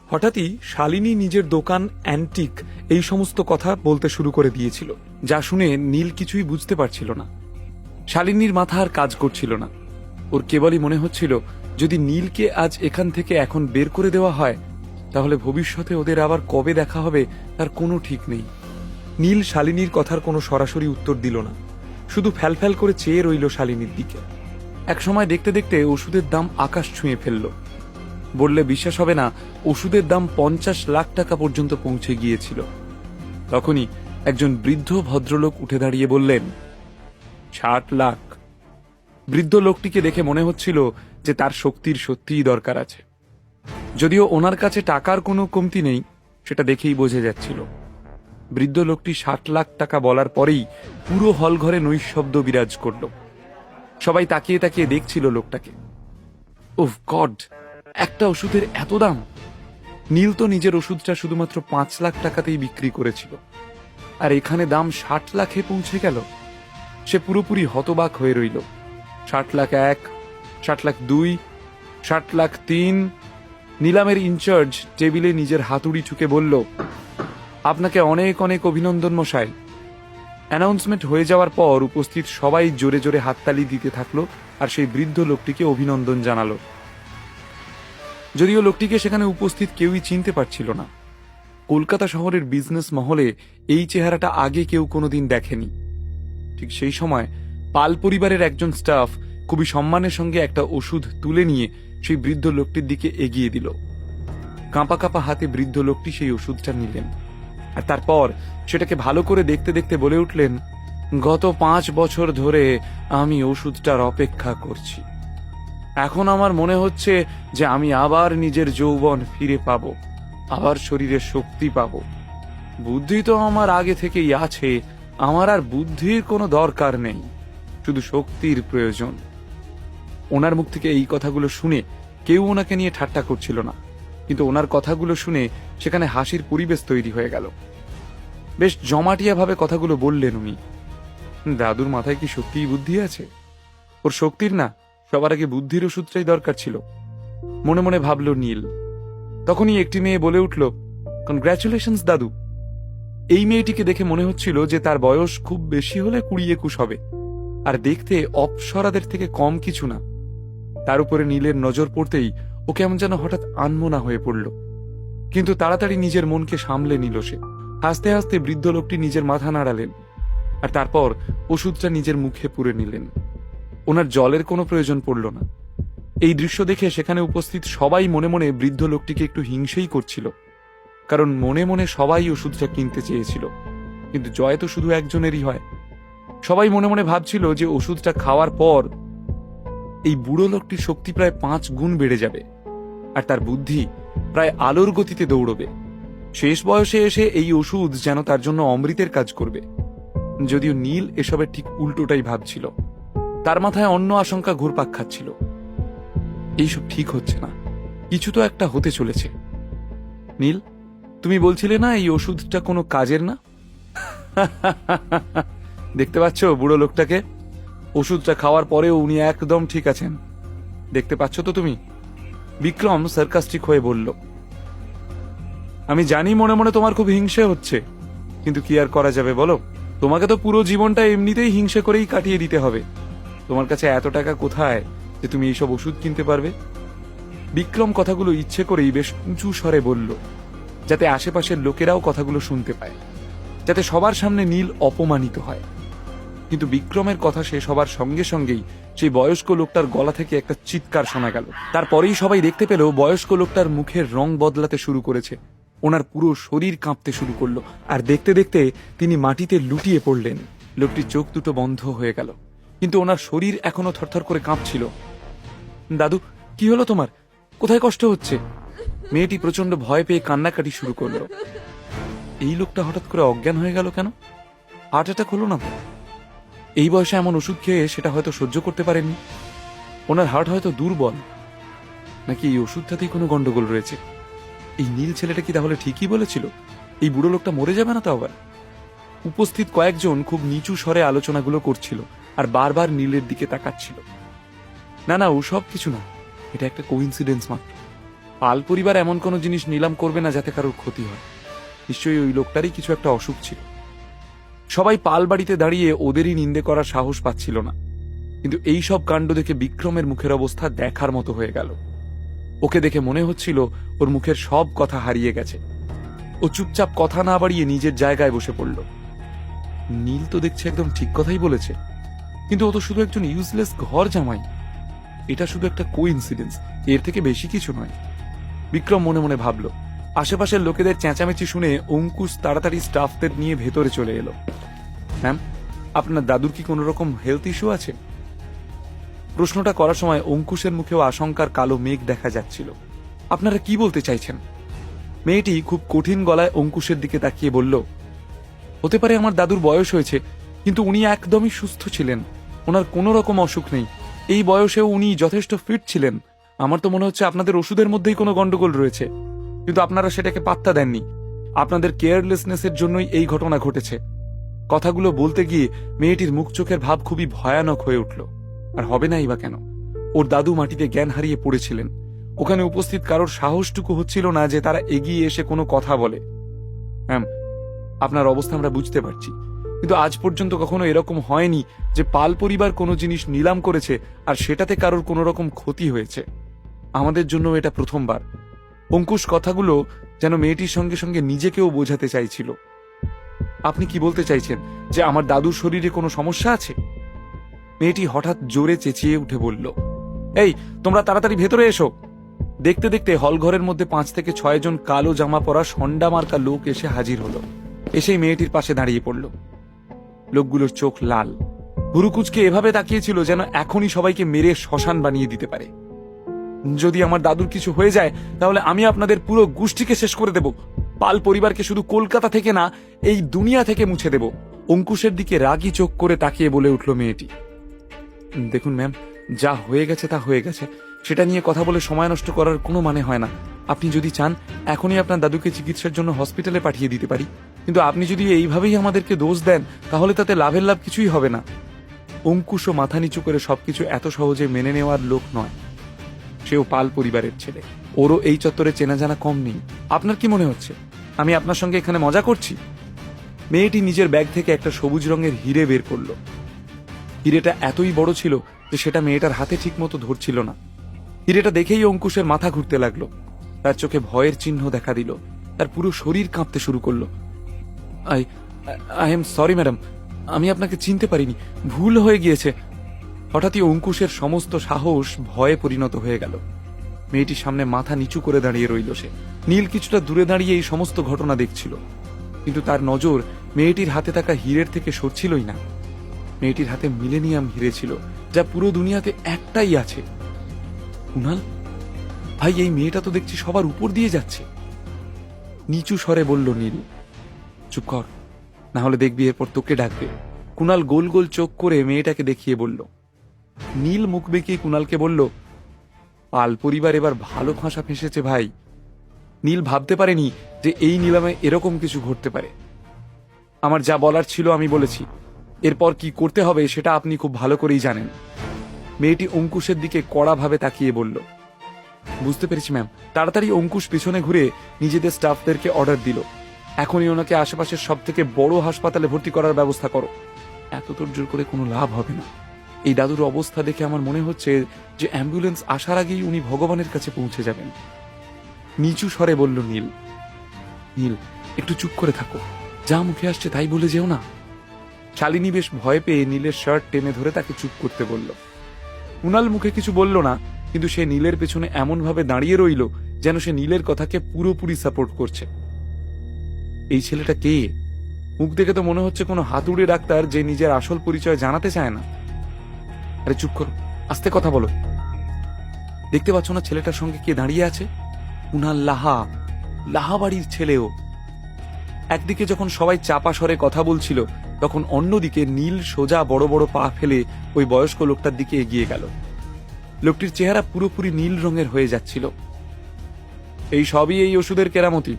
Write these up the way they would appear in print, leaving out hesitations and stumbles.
হঠাৎই শালিনী নিজের দোকান অ্যান্টিক এই সমস্ত কথা বলতে শুরু করে দিয়েছিল, যা শুনে নীল কিছুই বুঝতে পারছিল না। শালিনীর মাথা আর কাজ করছিল না। ওর কেবলই মনে হচ্ছিল, যদি নীলকে আজ এখান থেকে এখন বের করে দেওয়া হয়, তাহলে ভবিষ্যতে ওদের আবার কবে দেখা হবে তার কোনো ঠিক নেই। নীল শালিনীর কথার কোনো সরাসরি উত্তর দিল না, শুধু ফ্যালফ্যাল করে চেয়ে রইল শালিনীর দিকে। এক সময় দেখতে দেখতে ওষুধের দাম আকাশ ছুঁয়ে ফেলল। বললে বিশ্বাস হবে না, ওষুধের দাম 50 লাখ টাকা পর্যন্ত পৌঁছে গিয়েছিল। তখনই একজন বৃদ্ধ ভদ্রলোক উঠে দাঁড়িয়ে বললেন, 60 লাখ। বৃদ্ধ লোকটিকে দেখে মনে হচ্ছিল যে তার শক্তির সত্যিই দরকার আছে। যদিও ওনার কাছে টাকার কোনো কমতি নেই, সেটা দেখেই বোঝা যাচ্ছিল। বৃদ্ধ লোকটি 60 লাখ টাকা বলার পরেই পুরো হল ঘরে নৈশব্দ বিরাজ করল। সবাই তাকিয়ে তাকিয়ে দেখছিল লোকটাকে। ওহ গড, একটা ওষুধের এত দাম! নীল তো নিজের ওষুধটা শুধুমাত্র 5 লাখ টাকাতেই বিক্রি করেছিল, আর এখানে দাম 60 লাখে পৌঁছে গেল। সে পুরোপুরি হতবাক হয়ে রইল। 60 লাখ 1, 60 লাখ 2, 60 লাখ 3। নিলামের ইনচার্জ টেবিলে নিজের হাতুড়ি ঠুকে বলল, আপনাকে অনেক অনেক অভিনন্দন মশাই। অ্যানাউন্সমেন্ট হয়ে যাওয়ার পর উপস্থিত সবাই জোরে জোরে হাততালি দিতে থাকলো আর সেই বৃদ্ধ লোকটিকে অভিনন্দন জানালো। যদিও লোকটিকে সেখানে উপস্থিত কেউই চিনতে পারছিল না। কলকাতা শহরের বিজনেস মহলে এই চেহারাটা আগে কেউ কোনোদিন দেখেনি। ঠিক সেই সময় পাল পরিবারের একজন স্টাফ খুবই সম্মানের সঙ্গে একটা ওষুধ তুলে নিয়ে সেই বৃদ্ধ লোকটির দিকে এগিয়ে দিল। কাঁপা কাঁপা হাতে বৃদ্ধ লোকটি সেই ওষুধটা নিলেন, আর তারপর সেটাকে ভালো করে দেখতে দেখতে বলে উঠলেন, গত 5 বছর ধরে আমি ওষুধটার অপেক্ষা করছি। এখন আমার মনে হচ্ছে যে আমি আবার নিজের যৌবন ফিরে পাব, আবার শরীরে শক্তি পাব। বুদ্ধি তো আমার আগে থেকেই আছে, আমার আর বুদ্ধির কোনো দরকার নেই, শুধু শক্তির প্রয়োজন। ওনার মুখ থেকে এই কথাগুলো শুনে কেউ ওনাকে নিয়ে ঠাট্টা করছিল না, কিন্তু ওনার কথাগুলো শুনে সেখানে হাসির পরিবেশ তৈরি হয়ে গেল। বেশ জমাটিয়া ভাবে কথাগুলো বললেন উনি। দাদুর মাথায় কি সত্যিই বুদ্ধি আছে? ওর শক্তির না, সবার আগে বুদ্ধির ওষুধটাই দরকার ছিল, মনে মনে ভাবল নীল। তখনই একটি মেয়ে বলে উঠল, কনগ্রাচুলেশনস দাদু। এই মেয়েটিকে দেখে মনে হচ্ছিল যে তার বয়স খুব বেশি হলে 20-21 হবে, আর দেখতে অপ্সরাদের থেকে কম কিছু না। তার উপরে নীলের নজর পড়তেই ও কেমন যেন হঠাৎ আনমনা হয়ে পড়ল, কিন্তু তাড়াতাড়ি নিজের মনকে সামলে নিল সে। হাসতে হাসতে বৃদ্ধ লোকটি নিজের মাথা নাড়ালেন, আর তারপর ওষুধটা নিজের মুখে পুরে নিলেন। ওনার জলের কোনো প্রয়োজন পড়ল না। এই দৃশ্য দেখে সেখানে উপস্থিত সবাই মনে মনে বৃদ্ধ লোকটিকে একটু হিংসেই করছিল, কারণ মনে মনে সবাই ওষুধটা কিনতে চেয়েছিল, কিন্তু জয় তো শুধু একজনেরই হয়। সবাই মনে মনে ভাবছিল যে ওষুধটা খাওয়ার পর এই বুড়ো লোকটির শক্তি প্রায় 5 গুণ বেড়ে যাবে, আর তার বুদ্ধি প্রায় আলোর গতিতে দৌড়বে। শেষ বয়সে এসে এই ওষুধ যেন তার জন্য অমৃতের কাজ করবে। যদিও নীল এসবের ঠিক উল্টোটাই ভাবছিল। তার মাথায় অন্য আশঙ্কা ঘুরপাক খাচ্ছিল। এইসব ঠিক হচ্ছে না, কিছু তো একটা হতে চলেছে। নীল, তুমি বলছিলে না এই ওষুধটা কোনো কাজের না? দেখতে পাচ্ছ বুড়ো লোকটাকে? ওষুধটা খাওয়ার পরেও উনি একদম ঠিক আছেন। দেখতে পাচ্ছ তো তুমি? বিক্রম সার্কাস্টিক হয়ে বলল। আমি জানি মনে মনে তোমার খুব হিংসে হচ্ছে, কিন্তু কি আর করা যাবে বলো? তোমাকে তো পুরো জীবনটা এমনিতেই হিংসে করেই কাটিয়ে দিতে হবে। তোমার কাছে এত টাকা কোথায় যে তুমি এইসব ওষুধ কিনতে পারবে? বিক্রম কথাগুলো ইচ্ছে করেই বেশ উঁচু স্বরে বলল, যাতে আশেপাশের লোকেরাও কথাগুলো শুনতে পায়, যাতে সবার সামনে নীল অপমানিত হয়। কিন্তু বিক্রমের কথা শেষ হবার সঙ্গে সঙ্গেই সেই বয়স্ক লোকটার গলা থেকে একটা চিৎকার শোনা গেল। তারপরেই সবাই দেখতে পেল বয়স্ক লোকটার মুখের রং বদলাতে শুরু করেছে, ওনার পুরো শরীর কাঁপতে শুরু করলো, আর দেখতে দেখতে তিনি মাটিতে লুটিয়ে পড়লেন। লোকটির চোখ দুটো বন্ধ হয়ে গেল, কিন্তু ওনার শরীর এখনো থরথর করে কাঁপছিল। দাদু, কি হলো তোমার? কোথায় কষ্ট হচ্ছে? মেয়েটি প্রচন্ড ভয় পেয়ে কান্নাকাটি শুরু করলো। এই লোকটা হঠাৎ করে অজ্ঞান হয়ে গেল কেন? হার্ট অ্যাটাক হলো না? এই বয়সে এমন ওষুধ খেয়ে সেটা হয়তো সহ্য করতে পারেননি। ওনার হার্ট হয়তো দুর্বল, নাকি এই ওষুধটাতেই কোনো গন্ডগোল রয়েছে? এই নীল ছেলেটা কি তাহলে ঠিকই বলেছিল? এই বুড়ো লোকটা মরে যাবে না তো আবার? উপস্থিত কয়েকজন খুব নিচু স্বরে আলোচনাগুলো করছিল আর বারবার নীলের দিকে তাকাচ্ছিল। না না, ওসব কিছু না, এটা একটা কোইন্সিডেন্স মাত্র। পাল পরিবার এমন কোনো জিনিস নিলাম করবে না যাতে কারোর ক্ষতি হয়। নিশ্চয়ই ওই লোকটারই কিছু একটা অসুখ ছিল। সবাই পাল বাড়িতে দাঁড়িয়ে ওদেরই নিন্দে করার সাহস পাচ্ছিল না, কিন্তু এই সব কাণ্ড দেখে বিক্রমের মুখের অবস্থা দেখার মতো হয়ে গেল। ওকে দেখে মনে হচ্ছিল ওর মুখের সব কথা হারিয়ে গেছে। ও চুপচাপ কথা না বাড়িয়ে নিজের জায়গায় বসে পড়ল। নীল তো দেখছে একদম ঠিক কথাই বলেছে, কিন্তু ও তো শুধু একজন ইউজলেস ঘর জামাই। এটা শুধু একটা কোইন্সিডেন্স, এর থেকে বেশি কিছু নয়। বিক্রম মনে মনে ভাবল। আশেপাশের লোকেদের চেঁচামেচি শুনে অঙ্কুশ তাড়াতাড়ি স্টাফদের নিয়ে ভেতরে চলে এলো। ম্যাম, আপনার দাদুর কি কোনো রকম হেলথ ইস্যু আছে? প্রশ্নটা করার সময় অঙ্কুশের মুখেও আশঙ্কার কালো মেঘ দেখা যাচ্ছিল। আপনারা কি বলতে চাইছেন? মেয়েটি খুব কঠিন গলায় অঙ্কুশের দিকে তাকিয়ে বলল, হতে পারে আমার দাদুর বয়স হয়েছে, কিন্তু উনি একদমই সুস্থ ছিলেন। ওনার কোনো রকম অসুখ নেই। এই বয়সেও উনি যথেষ্ট ফিট ছিলেন। আমার তো মনে হচ্ছে আপনাদের ওষুধের মধ্যেই কোনো গন্ডগোল রয়েছে, কিন্তু আপনারা সেটাকে পাত্তা দেননি। আপনাদের কেয়ারলেসনেসের জন্যই এই ঘটনা ঘটেছে। কথাগুলো বলতে গিয়ে মেয়েটির মুখ চোখের ভাব খুবই ভয়ানক হয়ে উঠল। আর হবে নাই বা কেন? ওর দাদু মাটিতে জ্ঞান হারিয়ে পড়েছিলেন। ওখানে উপস্থিত কারোর সাহসটুকু হচ্ছিল না যে তারা এগিয়ে এসে কোনো কথা বলে। ম্যাম, আপনার অবস্থা আমরা বুঝতে পারছি, কিন্তু আজ পর্যন্ত কখনো এরকম হয়নি যে পাল পরিবার কোনো জিনিস নিলাম করেছে আর সেটাতে কারোর কোনো রকম ক্ষতি হয়েছে। আমাদের জন্য এটা প্রথমবার। অঙ্কুশ কথাগুলো যেন মেয়েটির সঙ্গে সঙ্গে নিজেকেও বোঝাতে চাইছিল। আপনি কি বলতে চাইছেন যে আমার দাদুর শরীরে কোনো সমস্যা আছে? মেয়েটি হঠাৎ জোরে চেঁচিয়ে উঠে বলল, এই তোমরা তাড়াতাড়ি ভেতরে এসো। দেখতে দেখতে হলঘরের মধ্যে 5 থেকে 6 জন কালো জামা পরা সন্ডা মার্কা লোক এসে হাজির হলো। এসেই মেয়েটির পাশে দাঁড়িয়ে পড়ল। লোকগুলোর চোখ লাল, ভুরুকুচকে এভাবে তাকিয়েছিল যেন এখনই সবাইকে মেরে শ্মশান বানিয়ে দিতে পারে। যদি আমার দাদুর কিছু হয়ে যায় তাহলে আমি আপনাদের পুরো গোষ্ঠীকে শেষ করে দেব। পাল পরিবারকে শুধু কলকাতা থেকে না, এই দুনিয়া থেকে মুছে দেব। অঙ্কুশের দিকে রাগী চোখ করে তাকিয়ে বলে উঠল মেয়েটি, দেখুন ম্যাম, যা হয়ে গেছে তা হয়ে গেছে। সেটা নিয়ে কথা বলে সময় নষ্ট করার কোনো মানে হয় না। আপনি যদি চান এখনই আপনার দাদুকে চিকিৎসার জন্য হসপিটালে পাঠিয়ে দিতে পারি, কিন্তু আপনি যদি এইভাবেই আমাদেরকে দোষ দেন তাহলে তাতে লাভের লাভ কিছুই হবে না। অঙ্কুশও মাথা নিচু করে সবকিছু এত সহজে মেনে নেওয়ার লোক নয়। সেও পাল পরিবারের ছেলে, ওরও এই চত্বরে চেনা জানা কম নেই। আপনার কি মনে হচ্ছে আমি আপনার সঙ্গে এখানে মজা করছি? মেয়েটি নিজের ব্যাগ থেকে একটা সবুজ রঙের হিরে বের করল। হিরেটা এতই বড় ছিল যে সেটা মেয়েটার হাতে ঠিক মতো ধরছিল না। হিরেটা দেখেই অঙ্কুশের মাথা ঘুরতে লাগলো। তার চোখে ভয়ের চিহ্ন দেখা দিল। তার পুরো শরীর কাঁপতে শুরু করলো। আই এম সরি ম্যাডাম, আমি আপনাকে চিনতে পারিনি, ভুল হয়ে গিয়েছে। হঠাৎই অঙ্কুশের সমস্ত সাহস ভয়ে পরিণত হয়ে গেল। মেয়েটির সামনে মাথা নিচু করে দাঁড়িয়ে রইল সে। নীল কিছুটা দূরে দাঁড়িয়ে এই সমস্ত ঘটনা দেখছিল, কিন্তু তার নজর মেয়েটির হাতে থাকা হীরের থেকে সরছিলই না। মেয়েটির হাতে মিলেনিয়াম হিরে ছিল, যা পুরো দুনিয়াতে একটাই আছে। কুনাল ভাই, এই মেয়েটা তো দেখছি সবার উপর দিয়ে যাচ্ছে। নিচু স্বরে বলল নীল। চুপ কর, না হলে দেখবি এরপর তোকে ডাকবে। কুনাল গোল গোল চোখ করে মেয়েটাকে দেখিয়ে বলল। নীল মুখ বেঁকিয়ে কুনালকে বলল, পাল পরিবার এবার ভালো ফাঁসা ফেঁসেছে ভাই। নীল ভাবতে পারেনি যে এই নিলামে এরকম কিছু ঘটতে পারে। আমার যা বলার ছিল আমি বলেছি, এরপর কি করতে হবে সেটা আপনি খুব ভালো করেই জানেন। মেয়েটি অঙ্কুশের দিকে কড়াভাবে তাকিয়ে বলল, বুঝতে পেরেছি ম্যাম। তাড়াতাড়ি অঙ্কুশ পিছনে ঘুরে নিজেদের স্টাফদেরকে অর্ডার দিল, এখনই ওনাকে আশেপাশের সব থেকে বড় হাসপাতালে ভর্তি করার ব্যবস্থা করো। এত তোড়জোড় করে কোনো লাভ হবে না। এই দাদুর অবস্থা দেখে আমার মনে হচ্ছে যে অ্যাম্বুলেন্স আসার আগেই উনি ভগবানের কাছে পৌঁছে যাবেন। নিচু স্বরে বলল নীল। নীল, একটু চুপ করে থাকো, যা মুখে আসছে তাই বলে যেও না। শালিনী বেশ ভয় পেয়ে নীলের শার্ট টেনে ধরে তাকে চুপ করতে বলল। কুনাল মুখে কিছু বলল না, কিন্তু সে নীলের পেছনে এমন ভাবে দাঁড়িয়ে রইল যেন সে নীলের কথাকে পুরোপুরি সাপোর্ট করছে। এই ছেলেটা কে? মুখ দেখে তো মনে হচ্ছে কোনো হাতুড়ে ডাক্তার যে নিজের আসল পরিচয় জানাতে চায় না। আরে চুপ করো, আস্তে কথা বলো। দেখতে পাচ্ছ না ছেলেটার সঙ্গে কে দাঁড়িয়ে আছে? কুনাল লাহা, লাহা বাড়ির ছেলেও। একদিকে যখন সবাই চাপা স্বরে কথা বলছিল, তখন অন্যদিকে নীল সোজা বড় বড় পা ফেলে ওই বয়স্ক লোকটার দিকে এগিয়ে গেল। লোকটির চেহারা পুরোপুরি নীল রঙের হয়ে যাচ্ছিল। এই সবই এই ওষুধের কেরামতি।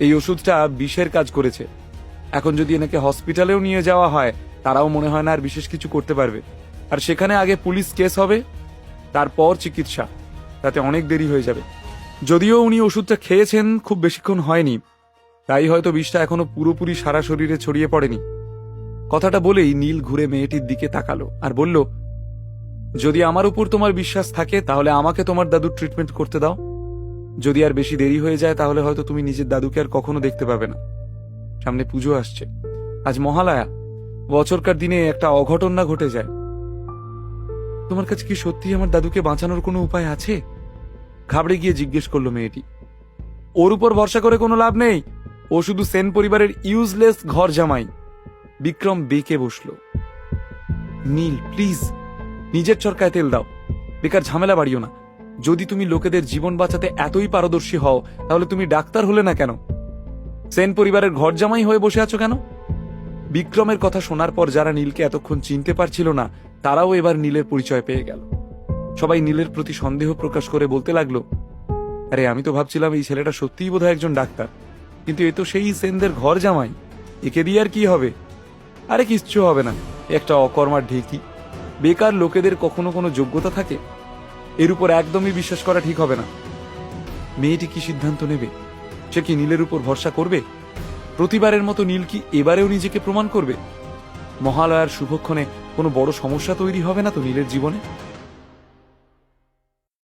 এই ওষুধটা বিষের কাজ করেছে। এখন যদি এনাকে হসপিটালেও নিয়ে যাওয়া হয়, তারাও মনে হয় না আর বিশেষ কিছু করতে পারবে। আর সেখানে আগে পুলিশ কেস হবে, তারপর চিকিৎসা, তাতে অনেক দেরি হয়ে যাবে। যদিও উনি ওষুধটা খেয়েছেন খুব বেশিক্ষণ হয়নি, তাই হয়তো বিষটা এখনো পুরোপুরি সারা শরীরে ছড়িয়ে পড়েনি। কথাটা বলেই নীল ঘুরে মেয়েটির দিকে তাকালো আর বলল, যদি আমার উপর তোমার বিশ্বাস থাকে তাহলে আমাকে তোমার দাদুর ট্রিটমেন্ট করতে দাও। যদি আর বেশি দেরি হয়ে যায় তাহলে হয়তো তুমি নিজের দাদুকে আর কখনো দেখতে পাবে না। সামনে পুজো আসছে, আজ মহালয়া, বছরকার দিনে একটা অঘটন না ঘটে যায়। তোমার কাছে কি সত্যি আমার দাদুকে বাঁচানোর কোনো উপায় আছে? ঘাবড়ে গিয়ে জিজ্ঞেস করলো মেয়েটি। ওর উপর ভরসা করে কোনো লাভ নেই, ও শুধু সেন পরিবারের ইউজলেস ঘর জামাই। বিক্রম বেঁকে বসলো। নীল, প্লিজ নিজের চরকায় তেল দাও, বেকার ঝামেলা বাড়িও না। যদি তুমি লোকেদের জীবন বাঁচাতে এতই পারদর্শী হও তাহলে তুমি ডাক্তার হলে না কেন? সেন পরিবারের ঘর জামাই হয়ে বসে আছো কেন? বিক্রমের কথা শোনার পর যারা নীলকে এতক্ষণ চিনতে পারছিল না তারাও এবার নীলের পরিচয় পেয়ে গেল। সবাই নীলের প্রতি সন্দেহ প্রকাশ করে বলতে লাগলো, আরে আমি তো ভাবছিলাম এই ছেলেটা সত্যিই বোধহয় একজন ডাক্তার, কিন্তু এ তো সেই সেনদের ঘর জামাই, একে দিয়ে আর কি হবে? আরে কিচ্ছু হবে না, একটা অকর্মার ঢেকি। বেকার লোকেদের কখনো কোনো যোগ্যতা থাকে? এর উপর একদমই বিশ্বাস করা ঠিক হবে না। মেয়েটি কি সিদ্ধান্ত নেবে? সে কি নীলের উপর ভরসা করবে? প্রতিবারের মতো নীল কি এবারেও নিজেকে প্রমাণ করবে? মহালয়ার শুভক্ষণে কোনো বড় সমস্যা তৈরি হবে না তো নীলের জীবনে?